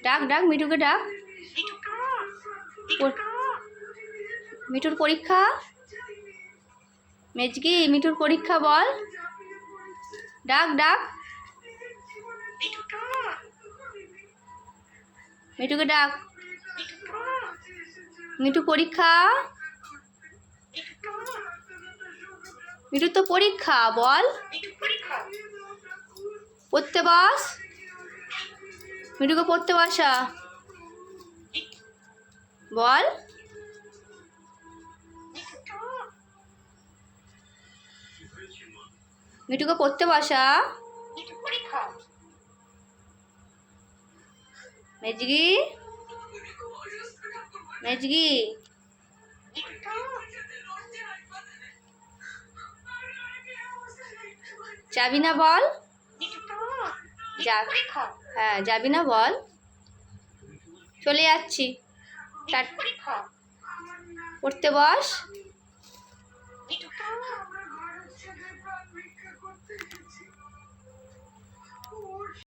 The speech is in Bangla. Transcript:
ডাক ডাক মিঠুকে ডাক। মিঠুর পরীক্ষা। মেজকি মিঠুর পরীক্ষা বল। ডাক ডাক মিঠুকে ডাক। মিঠু পরীক্ষা। মিঠুর তো পরীক্ষা বল। পড়তে বস। মিঠুকে পড়তে বসা বল। মিঠুকে পড়তে বসা। মেজগি মেজগি যাবি না বল। হ্যাঁ যাবি না বল। চলে যাচ্ছি। পড়তে বস।